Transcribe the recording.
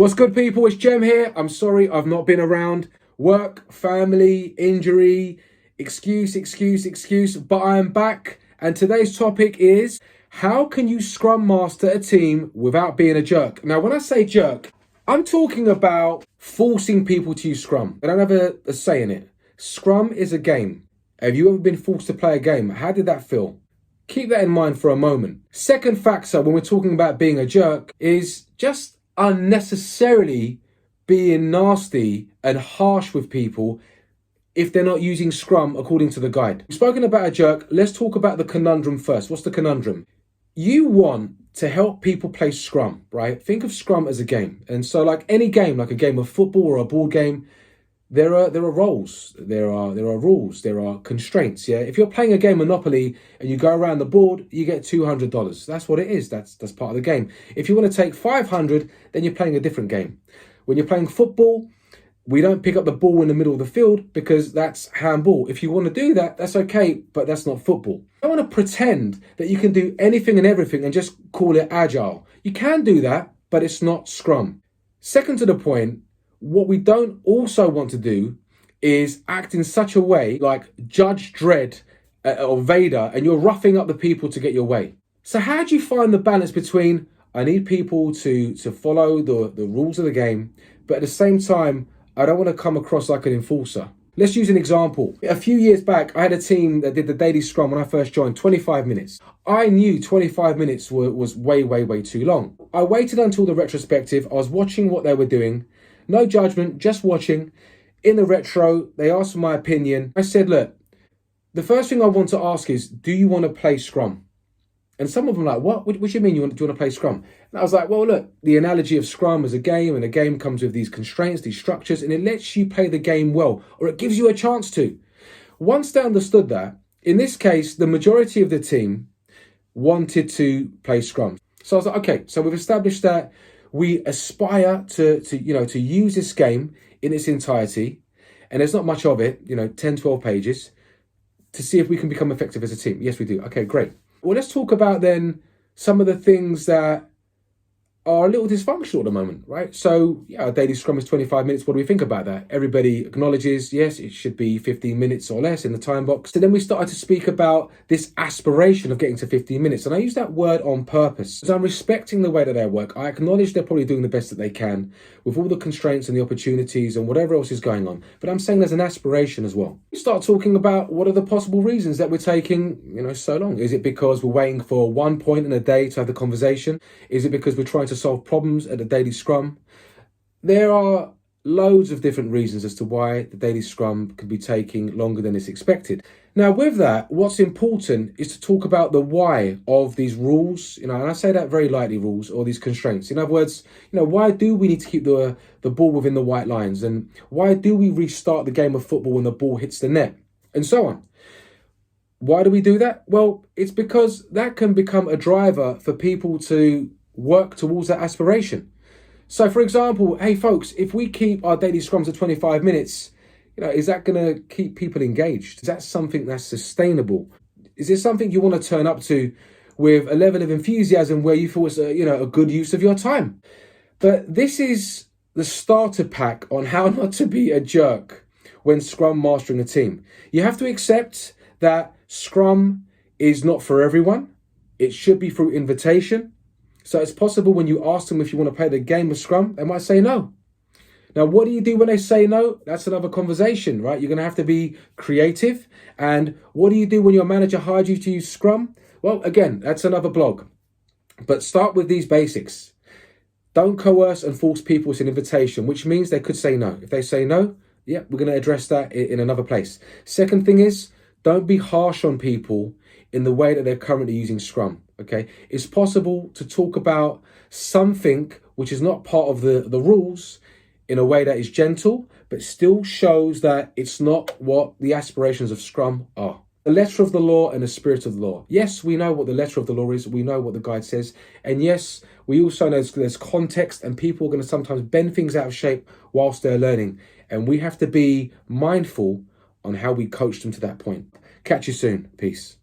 What's good, people? It's Jem here. I'm sorry I've not been around. Work, family, injury, excuse, but I am back. And today's topic is, how can you Scrum Master a team without being a jerk? Now, when I say jerk, I'm talking about forcing people to use Scrum. I don't have a say in it. Scrum is a game. Have you ever been forced to play a game? How did that feel? Keep that in mind for a moment. Second factor when we're talking about being a jerk is just unnecessarily being nasty and harsh with people if they're not using Scrum according to the guide. We've spoken about a jerk. Let's talk about the conundrum first. What's the conundrum? You want to help people play Scrum, right? Think of Scrum as a game. And so like any game, like a game of football or a board game, there are roles, there are rules, there are constraints. Yeah, if you're playing a game Monopoly and you go around the board, you get $200. That's what it is. That's part of the game. If you want to take 500, then you're playing a different game. When you're playing football, we don't pick up the ball in the middle of the field because that's handball. If you want to do that, that's okay, but that's not football. I don't want to pretend that you can do anything and everything and just call it agile. You can do that, but it's not Scrum. Second to the point, what we don't also want to do is act in such a way like Judge Dredd or Vader, and you're roughing up the people to get your way. So how do you find the balance between, I need people to follow the rules of the game, but at the same time, I don't want to come across like an enforcer. Let's use an example. A few years back, I had a team that did the daily Scrum when I first joined, 25 minutes. I knew 25 minutes was way too long. I waited until the retrospective. I was watching what they were doing. No judgment, just watching. In the retro, they asked for my opinion. I said, look, the first thing I want to ask is, do you want to play Scrum? And some of them were like, what do you mean do you want to play Scrum? And I was like, well, look, the analogy of Scrum is a game, and a game comes with these constraints, these structures, and it lets you play the game well, or it gives you a chance to. Once they understood that, in this case, the majority of the team wanted to play Scrum. So I was like, okay, so we've established that we aspire to use this game in its entirety, and there's not much of it, 10, 12 pages, to see if we can become effective as a team. Yes, we do. Okay, great. Well, let's talk about then some of the things that are a little dysfunctional at the moment, right? So, yeah, our daily Scrum is 25 minutes. What do we think about that? Everybody acknowledges, yes, it should be 15 minutes or less in the time box. So then we started to speak about this aspiration of getting to 15 minutes. And I use that word on purpose because I'm respecting the way that they work. I acknowledge they're probably doing the best that they can with all the constraints and the opportunities and whatever else is going on. But I'm saying there's an aspiration as well. We start talking about what are the possible reasons that we're taking, so long. Is it because we're waiting for one point in a day to have the conversation? Is it because we're trying to solve problems at the daily Scrum? There are loads of different reasons as to why the daily Scrum could be taking longer than is expected. Now, with that, what's important is to talk about the why of these rules, and I say that very lightly, rules or these constraints. In other words, why do we need to keep the ball within the white lines? And why do we restart the game of football when the ball hits the net? And so on. Why do we do that? Well, it's because that can become a driver for people to work towards that aspiration. So for example, hey folks, if we keep our daily Scrums at 25 minutes, is that going to keep people engaged? Is that something that's sustainable? Is this something you want to turn up to with a level of enthusiasm where you feel it's a good use of your time? But this is the starter pack on how not to be a jerk when Scrum mastering a team. You have to accept that Scrum is not for everyone. It should be through invitation. So it's possible when you ask them if you want to play the game of Scrum, they might say no. Now, what do you do when they say no? That's another conversation, right? You're going to have to be creative. And what do you do when your manager hired you to use Scrum? Well, again, that's another blog. But start with these basics. Don't coerce and force people with an invitation, which means they could say no. If they say no, yeah, we're going to address that in another place. Second thing is, don't be harsh on people in the way that they're currently using Scrum. Okay, it's possible to talk about something which is not part of the rules in a way that is gentle, but still shows that it's not what the aspirations of Scrum are. The letter of the law and the spirit of the law. Yes, we know what the letter of the law is. We know what the guide says. And yes, we also know there's context, and people are going to sometimes bend things out of shape whilst they're learning. And we have to be mindful on how we coach them to that point. Catch you soon. Peace.